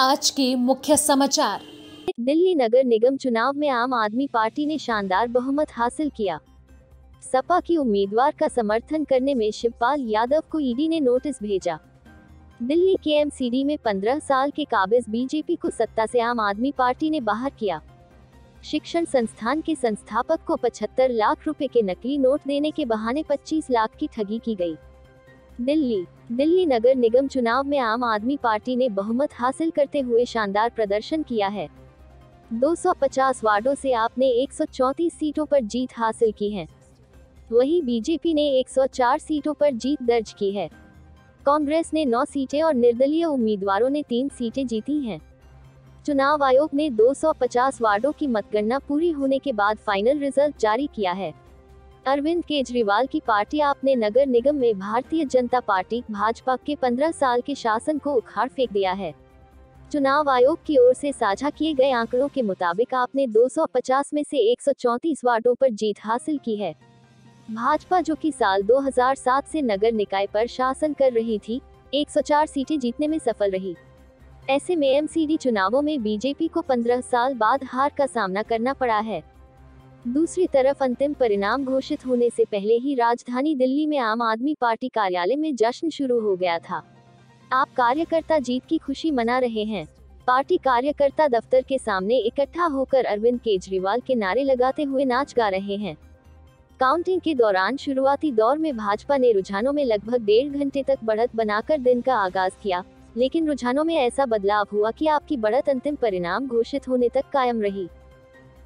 आज के मुख्य समाचार। दिल्ली नगर निगम चुनाव में आम आदमी पार्टी ने शानदार बहुमत हासिल किया। सपा की उम्मीदवार का समर्थन करने में शिवपाल यादव को ईडी ने नोटिस भेजा। दिल्ली के एमसीडी में 15 साल के काबिज बीजेपी को सत्ता से आम आदमी पार्टी ने बाहर किया। शिक्षण संस्थान के संस्थापक को 75 लाख रुपए के नकली नोट देने के बहाने 25 लाख की ठगी की गई। दिल्ली नगर निगम चुनाव में आम आदमी पार्टी ने बहुमत हासिल करते हुए शानदार प्रदर्शन किया है। 250 वार्डों से आपने 134 सीटों पर जीत हासिल की है। वहीं बीजेपी ने 104 सीटों पर जीत दर्ज की है। कांग्रेस ने 9 सीटें और निर्दलीय उम्मीदवारों ने 3 सीटें जीती हैं। चुनाव आयोग ने 250 वार्डों की मतगणना पूरी होने के बाद फाइनल रिजल्ट जारी किया है। अरविंद केजरीवाल की पार्टी आपने नगर निगम में भारतीय जनता पार्टी भाजपा के 15 साल के शासन को उखाड़ फेंक दिया है। चुनाव आयोग की ओर से साझा किए गए आंकड़ों के मुताबिक आपने 250 में से 134 वार्डों पर जीत हासिल की है। भाजपा, जो कि साल 2007 से नगर निकाय पर शासन कर रही थी, 104 सीटें जीतने में सफल रही। ऐसे में एमसीडी चुनावों में बीजेपी को 15 साल बाद हार का सामना करना पड़ा है। दूसरी तरफ अंतिम परिणाम घोषित होने से पहले ही राजधानी दिल्ली में आम आदमी पार्टी कार्यालय में जश्न शुरू हो गया था। आप कार्यकर्ता जीत की खुशी मना रहे हैं। पार्टी कार्यकर्ता दफ्तर के सामने इकट्ठा होकर अरविंद केजरीवाल के नारे लगाते हुए नाच गा रहे हैं। काउंटिंग के दौरान शुरुआती दौर में भाजपा ने रुझानों में लगभग 1.5 घंटे तक बढ़त बनाकर दिन का आगाज किया, लेकिन रुझानों में ऐसा बदलाव हुआ कि आपकी बढ़त अंतिम परिणाम घोषित होने तक कायम रही।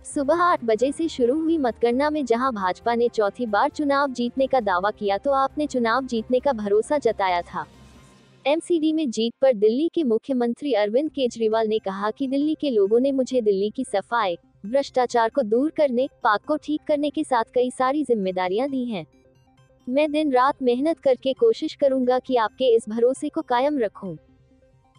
सुबह 8 बजे से शुरू हुई मतगणना में जहां भाजपा ने चौथी बार चुनाव जीतने का दावा किया तो आपने चुनाव जीतने का भरोसा जताया था। एमसीडी में जीत पर दिल्ली के मुख्यमंत्री अरविंद केजरीवाल ने कहा कि दिल्ली के लोगों ने मुझे दिल्ली की सफाई, भ्रष्टाचार को दूर करने, पार्क को ठीक करने के साथ कई सारी जिम्मेदारियां दी हैं। मैं दिन रात मेहनत करके कोशिश करूंगा कि आपके इस भरोसे को कायम रखूं।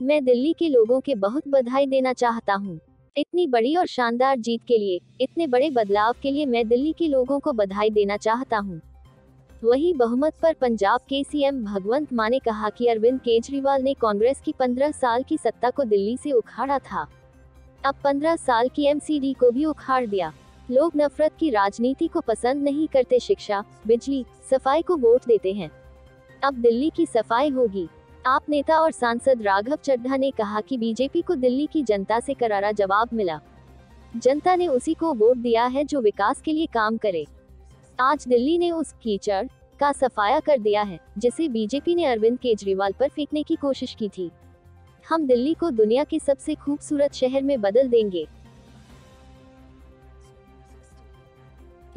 मैं दिल्ली के लोगों के बहुत बधाई देना चाहता हूं। इतनी बड़ी और शानदार जीत के लिए, इतने बड़े बदलाव के लिए मैं दिल्ली के लोगों को बधाई देना चाहता हूं। वहीं बहुमत पर पंजाब के सीएम भगवंत मान ने कहा कि अरविंद केजरीवाल ने कांग्रेस की 15 साल की सत्ता को दिल्ली से उखाड़ा था। अब 15 साल की एमसीडी को भी उखाड़ दिया। लोग नफरत की राजनीति को पसंद नहीं करते, शिक्षा, बिजली, सफाई को वोट देते हैं। अब दिल्ली की सफाई होगी। आप नेता और सांसद राघव चड्ढा ने कहा कि बीजेपी को दिल्ली की जनता से करारा जवाब मिला। जनता ने उसी को वोट दिया है जो विकास के लिए काम करे। आज दिल्ली ने उस कीचड़ का सफाया कर दिया है जिसे बीजेपी ने अरविंद केजरीवाल पर फेंकने की कोशिश की थी। हम दिल्ली को दुनिया के सबसे खूबसूरत शहर में बदल देंगे।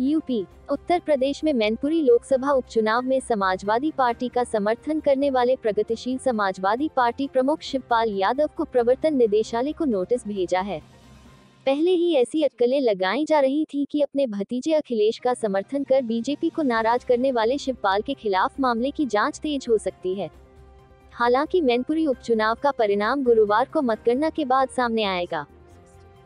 यूपी, उत्तर प्रदेश में मैनपुरी लोकसभा उपचुनाव में समाजवादी पार्टी का समर्थन करने वाले प्रगतिशील समाजवादी पार्टी प्रमुख शिवपाल यादव को प्रवर्तन निदेशालय को नोटिस भेजा है। पहले ही ऐसी अटकलें लगाई जा रही थी कि अपने भतीजे अखिलेश का समर्थन कर बीजेपी को नाराज करने वाले शिवपाल के खिलाफ मामले की जांच तेज हो सकती है। हालांकि मैनपुरी उपचुनाव का परिणाम गुरुवार को मतगणना के बाद सामने आएगा।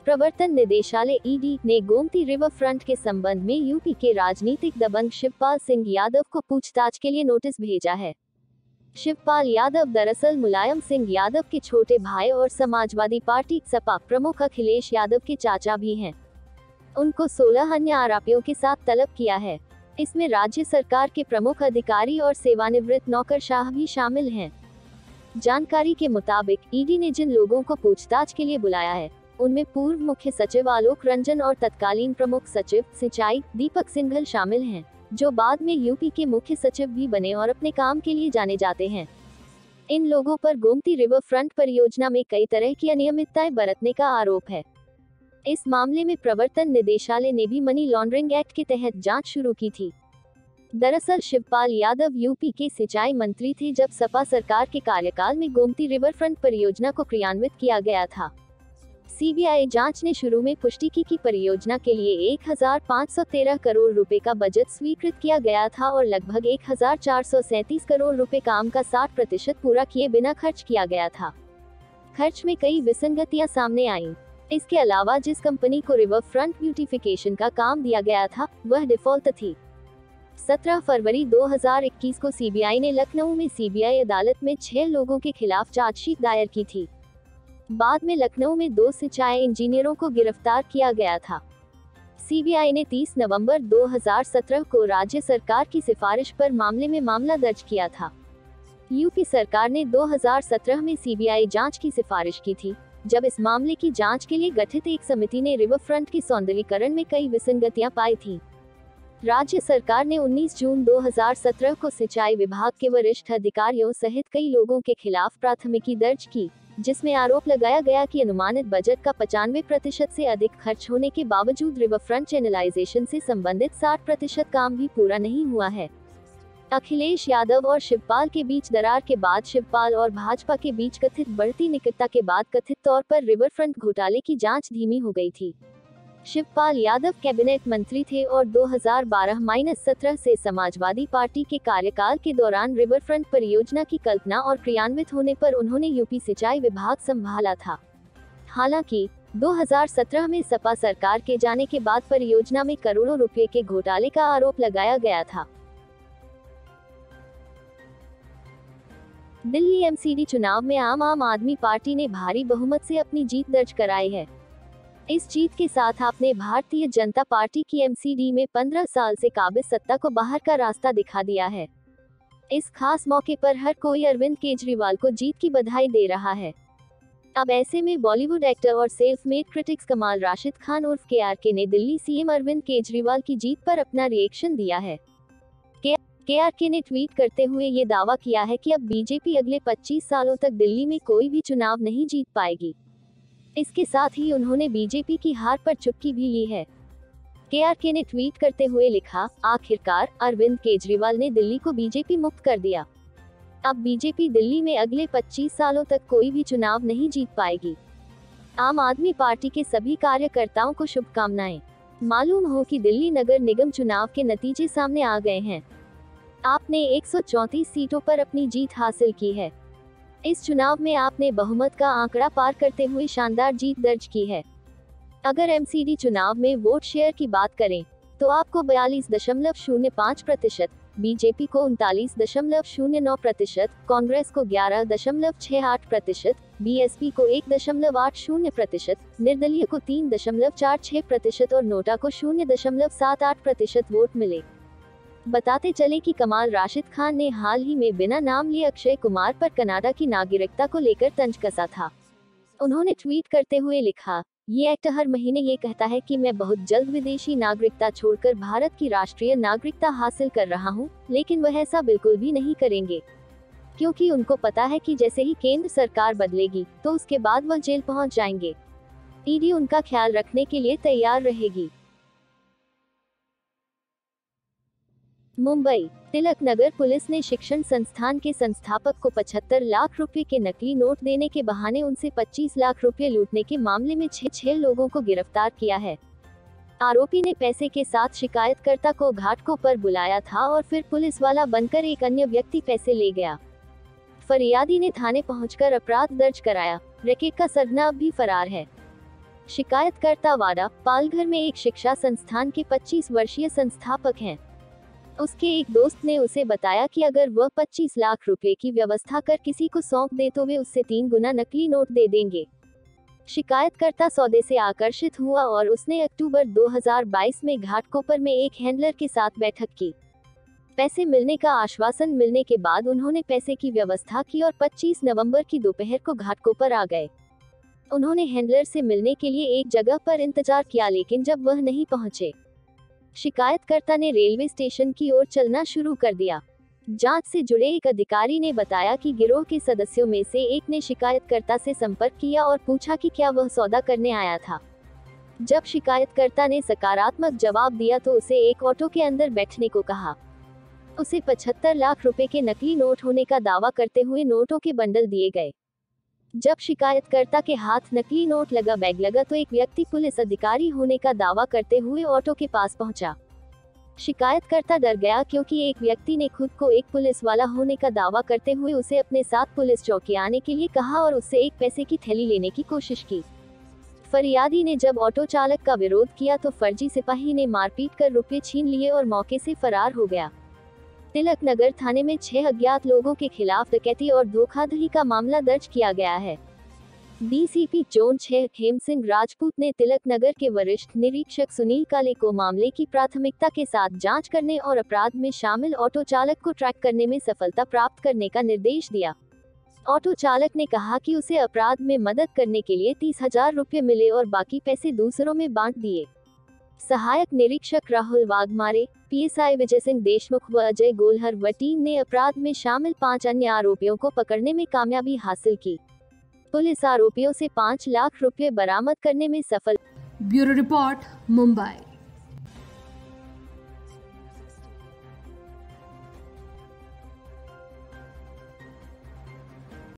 प्रवर्तन निदेशालय ईडी ने गोमती रिवर फ्रंट के संबंध में यूपी के राजनीतिक दबंग शिवपाल सिंह यादव को पूछताछ के लिए नोटिस भेजा है। शिवपाल यादव दरअसल मुलायम सिंह यादव के छोटे भाई और समाजवादी पार्टी सपा प्रमुख अखिलेश यादव के चाचा भी हैं। उनको 16 अन्य आरोपियों के साथ तलब किया है। इसमें राज्य सरकार के प्रमुख अधिकारी और सेवानिवृत्त नौकरशाह भी शामिल हैं। जानकारी के मुताबिक ईडी ने जिन लोगों को पूछताछ के लिए बुलाया है उनमें पूर्व मुख्य सचिव आलोक रंजन और तत्कालीन प्रमुख सचिव सिंचाई दीपक सिंघल शामिल हैं, जो बाद में यूपी के मुख्य सचिव भी बने और अपने काम के लिए जाने जाते हैं। इन लोगों पर गोमती रिवर फ्रंट परियोजना में कई तरह की अनियमितताएं बरतने का आरोप है। इस मामले में प्रवर्तन निदेशालय ने भी मनी लॉन्ड्रिंग एक्ट के तहत जांच शुरू की थी। दरअसल शिवपाल यादव यूपी के सिंचाई मंत्री थे जब सपा सरकार के कार्यकाल में गोमती रिवर फ्रंट परियोजना को क्रियान्वित किया गया था। सीबीआई जांच ने शुरू में पुष्टि की कि परियोजना के लिए 1513 करोड़ रुपए का बजट स्वीकृत किया गया था और लगभग 1437 करोड़ रुपए काम का 60% पूरा किए बिना खर्च किया गया था। खर्च में कई विसंगतियां सामने आईं। इसके अलावा जिस कंपनी को रिवर फ्रंट ब्यूटिफिकेशन का काम दिया गया था वह डिफॉल्ट थी। 17 फरवरी 2021 को सीबीआई ने लखनऊ में सीबीआई अदालत में 6 लोगों के खिलाफ चार्जशीट दायर की थी। बाद में लखनऊ में 2 सिंचाई इंजीनियरों को गिरफ्तार किया गया था। सीबीआई ने 30 नवंबर 2017 को राज्य सरकार की सिफारिश पर मामले में मामला दर्ज किया था। यूपी सरकार ने 2017 में सीबीआई जांच की सिफारिश की थी, जब इस मामले की जांच के लिए गठित एक समिति ने रिवरफ्रंट के सौंदर्यीकरण में कई विसंगतियां पाई थी। राज्य सरकार ने 19 जून 2017 को सिंचाई विभाग के वरिष्ठ अधिकारियों सहित कई लोगों के खिलाफ प्राथमिकी दर्ज की, जिसमें आरोप लगाया गया कि अनुमानित बजट का 95% से अधिक खर्च होने के बावजूद रिवरफ्रंट चैनलाइजेशन से संबंधित 60% काम भी पूरा नहीं हुआ है। अखिलेश यादव और शिवपाल के बीच दरार के बाद शिवपाल और भाजपा के बीच कथित बढ़ती निकटता के बाद कथित तौर पर रिवरफ्रंट घोटाले की जांच धीमी हो गई थी। शिवपाल यादव कैबिनेट मंत्री थे और 2012-17 से समाजवादी पार्टी के कार्यकाल के दौरान रिवरफ्रंट परियोजना की कल्पना और क्रियान्वित होने पर उन्होंने यूपी सिंचाई विभाग संभाला था। हालांकि 2017 में सपा सरकार के जाने के बाद परियोजना में करोड़ों रुपए के घोटाले का आरोप लगाया गया था। दिल्ली एमसीडी चुनाव में आम आदमी पार्टी ने भारी बहुमत से अपनी जीत दर्ज कराई है। इस जीत के साथ आपने भारतीय जनता पार्टी की एमसीडी में 15 साल से काबिज सत्ता को बाहर का रास्ता दिखा दिया है। इस खास मौके पर हर कोई अरविंद केजरीवाल को जीत की बधाई दे रहा है। अब ऐसे में बॉलीवुड एक्टर और सेल्फ मेड क्रिटिक्स कमाल राशिद खान उर्फ केआरके ने दिल्ली सीएम अरविंद केजरीवाल की जीत पर अपना रिएक्शन दिया है। केआरके ने ट्वीट करते हुए ये दावा किया है कि अब बीजेपी अगले 25 सालों तक दिल्ली में कोई भी चुनाव नहीं जीत पाएगी। इसके साथ ही उन्होंने बीजेपी की हार पर चुप्पी भी ली है। केआरके ने ट्वीट करते हुए लिखा, आखिरकार अरविंद केजरीवाल ने दिल्ली को बीजेपी मुक्त कर दिया। अब बीजेपी दिल्ली में अगले 25 सालों तक कोई भी चुनाव नहीं जीत पाएगी। आम आदमी पार्टी के सभी कार्यकर्ताओं को शुभकामनाएं। मालूम हो कि दिल्ली नगर निगम चुनाव के नतीजे सामने आ गए हैं। आपने 134 सीटों पर अपनी जीत हासिल की है। इस चुनाव में आपने बहुमत का आंकड़ा पार करते हुए शानदार जीत दर्ज की है। अगर एमसीडी चुनाव में वोट शेयर की बात करें तो आपको 42.05%, बीजेपी को 39.09%, कांग्रेस को 11.68%, बीएसपी को 1.80%, निर्दलीय को 3.46% और नोटा को 0.78% वोट मिले। बताते चले कि कमाल राशिद खान ने हाल ही में बिना नाम लिए अक्षय कुमार पर कनाडा की नागरिकता को लेकर तंज कसा था। उन्होंने ट्वीट करते हुए लिखा, ये एक्टर हर महीने ये कहता है कि मैं बहुत जल्द विदेशी नागरिकता छोड़कर भारत की राष्ट्रीय नागरिकता हासिल कर रहा हूँ, लेकिन वह ऐसा बिल्कुल भी नहीं करेंगे, क्योंकि उनको पता है कि जैसे ही केंद्र सरकार बदलेगी तो उसके बाद वह जेल पहुँच जाएंगे। ईडी उनका ख्याल रखने के लिए तैयार रहेगी। मुंबई तिलक नगर पुलिस ने शिक्षण संस्थान के संस्थापक को 75 लाख रुपए के नकली नोट देने के बहाने उनसे 25 लाख रुपए लूटने के मामले में 6 लोगों को गिरफ्तार किया है। आरोपी ने पैसे के साथ शिकायतकर्ता को घाटकों पर बुलाया था और फिर पुलिस वाला बनकर एक अन्य व्यक्ति पैसे ले गया। फरियादी ने थाने पहुंचकर अपराध दर्ज कराया। रैकेट का सरगना अब भी फरार है। शिकायतकर्ता वाडा पालघर में एक शिक्षा संस्थान के 25 वर्षीय संस्थापक हैं। उसके एक दोस्त ने उसे बताया कि अगर वह 25 लाख रुपए की व्यवस्था कर किसी को सौंप दे तो वे उससे 3 गुना नकली नोट दे देंगे। शिकायतकर्ता सौदे से आकर्षित हुआ और उसने अक्टूबर 2022 में घाटकोपर में एक हैंडलर के साथ बैठक की। पैसे मिलने का आश्वासन मिलने के बाद उन्होंने पैसे की व्यवस्था की और 25 नवंबर की दोपहर को घाटकोपर आ गए। उन्होंने हैंडलर से मिलने के लिए एक जगह पर इंतजार किया, लेकिन जब वह नहीं पहुंचे, शिकायतकर्ता ने रेलवे स्टेशन की ओर चलना शुरू कर दिया। जांच से जुड़े एक अधिकारी ने बताया कि गिरोह के सदस्यों में से एक ने शिकायतकर्ता से संपर्क किया और पूछा कि क्या वह सौदा करने आया था। जब शिकायतकर्ता ने सकारात्मक जवाब दिया तो उसे एक ऑटो के अंदर बैठने को कहा। उसे 75 लाख रुपए के नकली नोट होने का दावा करते हुए नोटों के बंडल दिए गए। जब शिकायतकर्ता के हाथ नकली नोट लगा बैग लगा तो एक व्यक्ति पुलिस अधिकारी होने का दावा करते हुए ऑटो के पास पहुंचा। शिकायतकर्ता डर गया क्योंकि एक व्यक्ति ने खुद को एक पुलिस वाला होने का दावा करते हुए उसे अपने साथ पुलिस चौकी आने के लिए कहा और उससे एक पैसे की थैली लेने की कोशिश की। फरियादी ने जब ऑटो चालक का विरोध किया तो फर्जी सिपाही ने मारपीट कर रुपये छीन लिए और मौके से फरार हो गया। तिलक नगर थाने में 6 अज्ञात लोगों के खिलाफ डकैती और धोखाधड़ी का मामला दर्ज किया गया है। डीसीपी जोन 6 हेम सिंह राजपूत ने तिलक नगर के वरिष्ठ निरीक्षक सुनील काले को मामले की प्राथमिकता के साथ जांच करने और अपराध में शामिल ऑटो चालक को ट्रैक करने में सफलता प्राप्त करने का निर्देश दिया। ऑटो चालक ने कहा कि उसे अपराध में मदद करने के लिए 30,000 रुपये मिले और बाकी पैसे दूसरों में बांट दिए। सहायक निरीक्षक राहुल वाघमारे, पीएसआई विजय सिंह देशमुख व अजय गोलहर व टीम ने अपराध में शामिल 5 अन्य आरोपियों को पकड़ने में कामयाबी हासिल की। पुलिस आरोपियों से 5 लाख रुपए बरामद करने में सफल। Bureau report, Mumbai.